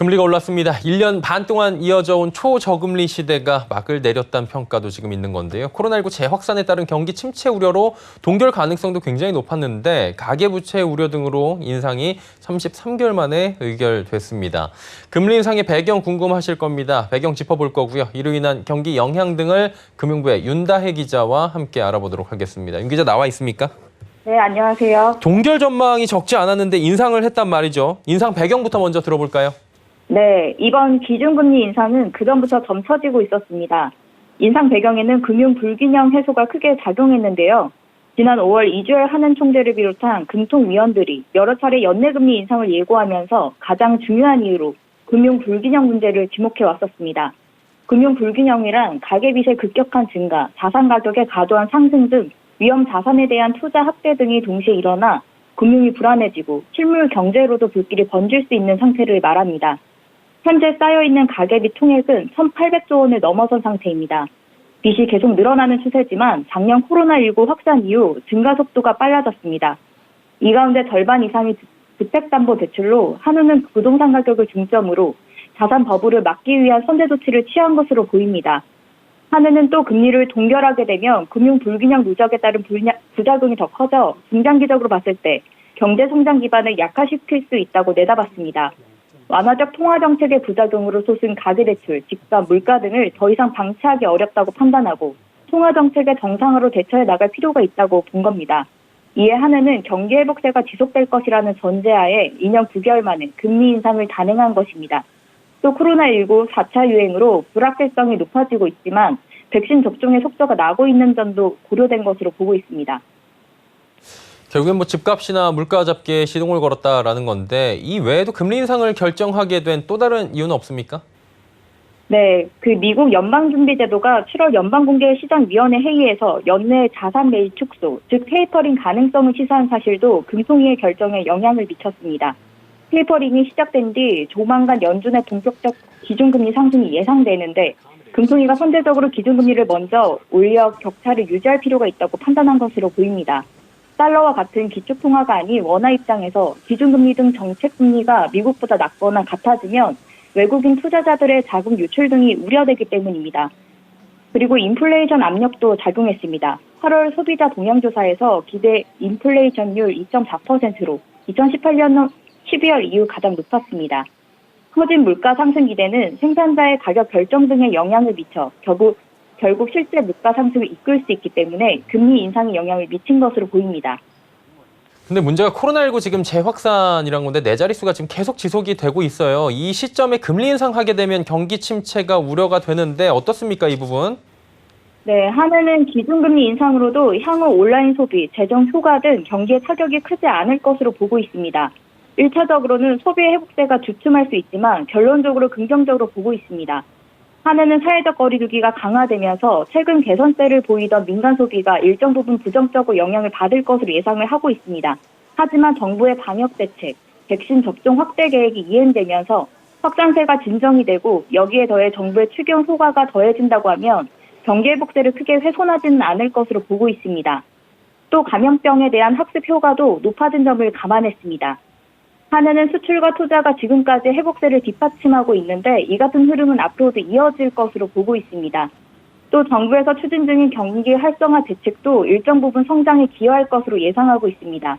금리가 올랐습니다. 1년 반 동안 이어져 온 초저금리 시대가 막을 내렸다는 평가도 지금 있는 건데요. 코로나19 재확산에 따른 경기 침체 우려로 동결 가능성도 굉장히 높았는데 가계부채 우려 등으로 인상이 33개월 만에 의결됐습니다. 금리 인상의 배경 궁금하실 겁니다. 배경 짚어볼 거고요. 이로 인한 경기 영향 등을 금융부의 윤다혜 기자와 함께 알아보도록 하겠습니다. 윤 기자 나와 있습니까? 네, 안녕하세요. 동결 전망이 적지 않았는데 인상을 했단 말이죠. 인상 배경부터 먼저 들어볼까요? 네, 이번 기준금리 인상은 그전부터 점쳐지고 있었습니다. 인상 배경에는 금융 불균형 해소가 크게 작용했는데요. 지난 5월 이주열 한은 총재를 비롯한 금통위원들이 여러 차례 연내금리 인상을 예고하면서 가장 중요한 이유로 금융 불균형 문제를 지목해 왔었습니다. 금융 불균형이란 가계빚의 급격한 증가, 자산 가격의 과도한 상승 등 위험 자산에 대한 투자 확대 등이 동시에 일어나 금융이 불안해지고 실물 경제로도 불길이 번질 수 있는 상태를 말합니다. 현재 쌓여있는 가계빚 총액은 1,800조 원을 넘어선 상태입니다. 빚이 계속 늘어나는 추세지만 작년 코로나19 확산 이후 증가 속도가 빨라졌습니다. 이 가운데 절반 이상이 주택담보대출로 한은은 부동산 가격을 중점으로 자산 버블을 막기 위한 선제 조치를 취한 것으로 보입니다. 한은은 또 금리를 동결하게 되면 금융 불균형 누적에 따른 부작용이 더 커져 중장기적으로 봤을 때 경제 성장 기반을 약화시킬 수 있다고 내다봤습니다. 완화적 통화 정책의 부작용으로 솟은 가계대출, 집값, 물가 등을 더 이상 방치하기 어렵다고 판단하고 통화 정책의 정상화로 대처해 나갈 필요가 있다고 본 겁니다. 이에 한은은 경기 회복세가 지속될 것이라는 전제하에 2년 9개월 만에 금리 인상을 단행한 것입니다. 또 코로나19 4차 유행으로 불확실성이 높아지고 있지만 백신 접종의 속도가 나고 있는 점도 고려된 것으로 보고 있습니다. 결국엔 집값이나 물가 잡기에 시동을 걸었다라는 건데 이 외에도 금리 인상을 결정하게 된 또 다른 이유는 없습니까? 네, 미국 연방준비제도가 7월 연방공개시장위원회 회의에서 연내 자산 매입 축소, 즉 테이퍼링 가능성을 시사한 사실도 금통위의 결정에 영향을 미쳤습니다. 테이퍼링이 시작된 뒤 조만간 연준의 본격적 기준금리 상승이 예상되는데 금통위가 선제적으로 기준금리를 먼저 올려 격차를 유지할 필요가 있다고 판단한 것으로 보입니다. 달러와 같은 기축통화가 아닌 원화 입장에서 기준금리 등 정책금리가 미국보다 낮거나 같아지면 외국인 투자자들의 자금 유출 등이 우려되기 때문입니다. 그리고 인플레이션 압력도 작용했습니다. 8월 소비자 동향조사에서 기대 인플레이션율 2.4%로 2018년 12월 이후 가장 높았습니다. 커진 물가 상승 기대는 생산자의 가격 결정 등에 영향을 미쳐 결국 실제 물가 상승을 이끌 수 있기 때문에 금리 인상에 영향을 미친 것으로 보입니다. 근데 문제가 코로나19 지금 재확산이란 건데 네 자릿수가 지금 계속 지속이 되고 있어요. 이 시점에 금리 인상하게 되면 경기 침체가 우려가 되는데 어떻습니까, 이 부분? 네, 한은은 기준금리 인상으로도 향후 온라인 소비, 재정 효과 등 경기에 타격이 크지 않을 것으로 보고 있습니다. 1차적으로는 소비의 회복세가 주춤할 수 있지만 결론적으로 긍정적으로 보고 있습니다. 한은은 사회적 거리두기가 강화되면서 최근 개선세를 보이던 민간 소비가 일정 부분 부정적으로 영향을 받을 것으로 예상을 하고 있습니다. 하지만 정부의 방역 대책, 백신 접종 확대 계획이 이행되면서 확산세가 진정이 되고 여기에 더해 정부의 추경 효과가 더해진다고 하면 경기 회복세를 크게 훼손하지는 않을 것으로 보고 있습니다. 또 감염병에 대한 학습 효과도 높아진 점을 감안했습니다. 한은은 수출과 투자가 지금까지 회복세를 뒷받침하고 있는데 이 같은 흐름은 앞으로도 이어질 것으로 보고 있습니다. 또 정부에서 추진 중인 경기 활성화 대책도 일정 부분 성장에 기여할 것으로 예상하고 있습니다.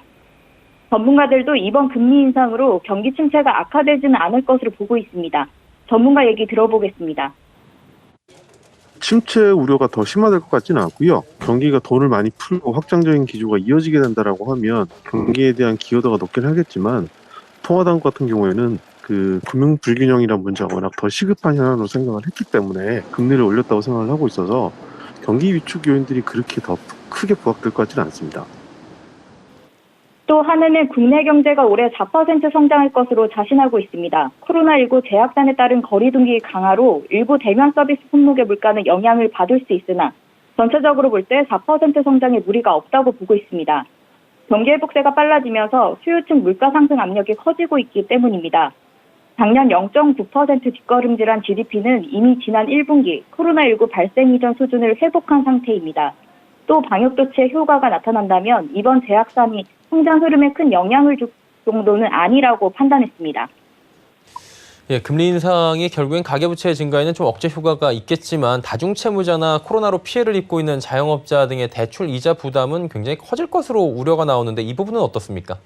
전문가들도 이번 금리 인상으로 경기 침체가 악화되지는 않을 것으로 보고 있습니다. 전문가 얘기 들어보겠습니다. 침체 우려가 더 심화될 것 같지는 않고요. 경기가 돈을 많이 풀고 확장적인 기조가 이어지게 된다라고 하면 경기에 대한 기여도가 높긴 하겠지만 통화당국 같은 경우에는 금융 불균형이라는 문제가 워낙 더 시급한 현안으로 생각을 했기 때문에 금리를 올렸다고 생각을 하고 있어서 경기 위축 요인들이 그렇게 더 크게 부각될 것 같지는 않습니다. 또 한은은 국내 경제가 올해 4% 성장할 것으로 자신하고 있습니다. 코로나19 재확산에 따른 거리두기 강화로 일부 대면 서비스 품목의 물가는 영향을 받을 수 있으나 전체적으로 볼 때 4% 성장에 무리가 없다고 보고 있습니다. 경기 회복세가 빨라지면서 수요층 물가 상승 압력이 커지고 있기 때문입니다. 작년 0.9% 뒷걸음질한 GDP는 이미 지난 1분기 코로나19 발생 이전 수준을 회복한 상태입니다. 또 방역 조치의 효과가 나타난다면 이번 재확산이 성장 흐름에 큰 영향을 줄 정도는 아니라고 판단했습니다. 예, 금리 인상이 결국엔 가계부채 증가에는 좀 억제 효과가 있겠지만 다중채무자나 코로나로 피해를 입고 있는 자영업자 등의 대출 이자 부담은 굉장히 커질 것으로 우려가 나오는데 이 부분은 어떻습니까?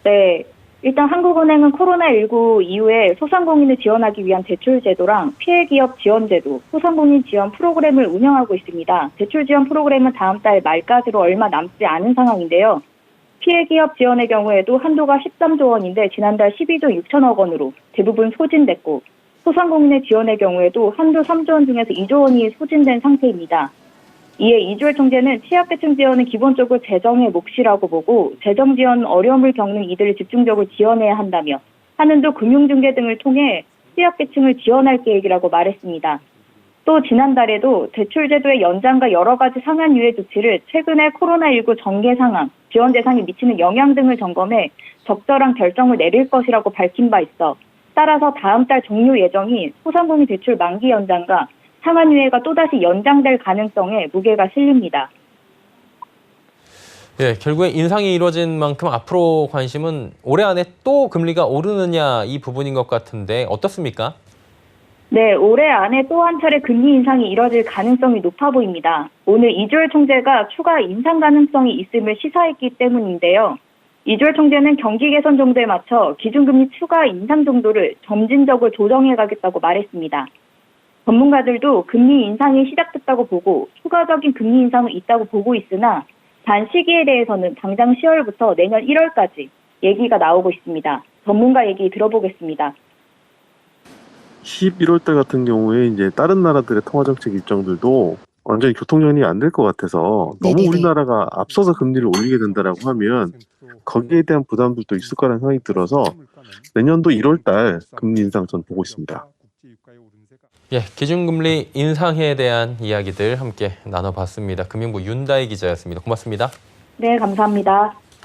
네. 일단 한국은행은 코로나19 이후에 소상공인을 지원하기 위한 대출 제도랑 피해기업 지원 제도, 소상공인 지원 프로그램을 운영하고 있습니다. 대출 지원 프로그램은 다음 달 말까지로 얼마 남지 않은 상황인데요. 피해기업 지원의 경우에도 한도가 13조 원인데 지난달 12조 6천억 원으로 대부분 소진됐고, 소상공인의 지원의 경우에도 한도 3조 원 중에서 2조 원이 소진된 상태입니다. 이에 이주열 총재는 취약계층 지원은 기본적으로 재정의 몫이라고 보고 재정 지원 어려움을 겪는 이들을 집중적으로 지원해야 한다며 한은도 금융중개 등을 통해 취약계층을 지원할 계획이라고 말했습니다. 또 지난달에도 대출제도의 연장과 여러 가지 상한 유예 조치를 최근에 코로나19 전개 상황, 지원 대상에 미치는 영향 등을 점검해 적절한 결정을 내릴 것이라고 밝힌 바 있어 따라서 다음 달 종료 예정인 소상공인 대출 만기 연장과 상한 유예가 또다시 연장될 가능성에 무게가 실립니다. 예, 결국엔 인상이 이루어진 만큼 앞으로 관심은 올해 안에 또 금리가 오르느냐 이 부분인 것 같은데 어떻습니까? 네, 올해 안에 또 한 차례 금리 인상이 이뤄질 가능성이 높아 보입니다. 오늘 이주열 총재가 추가 인상 가능성이 있음을 시사했기 때문인데요. 이주열 총재는 경기 개선 정도에 맞춰 기준금리 추가 인상 정도를 점진적으로 조정해 가겠다고 말했습니다. 전문가들도 금리 인상이 시작됐다고 보고 추가적인 금리 인상은 있다고 보고 있으나 단 시기에 대해서는 당장 10월부터 내년 1월까지 얘기가 나오고 있습니다. 전문가 얘기 들어보겠습니다. 11월 달 같은 경우에 이제 다른 나라들의 통화정책 일정들도 완전히 교통정리가 안 될 것 같아서 너무 네네네. 우리나라가 앞서서 금리를 올리게 된다라고 하면 거기에 대한 부담들도 있을 거라는 생각이 들어서 내년도 1월 달 금리 인상 전 보고 있습니다. 예, 기준금리 인상에 대한 이야기들 함께 나눠봤습니다. 금융부 윤다희 기자였습니다. 고맙습니다. 네, 감사합니다.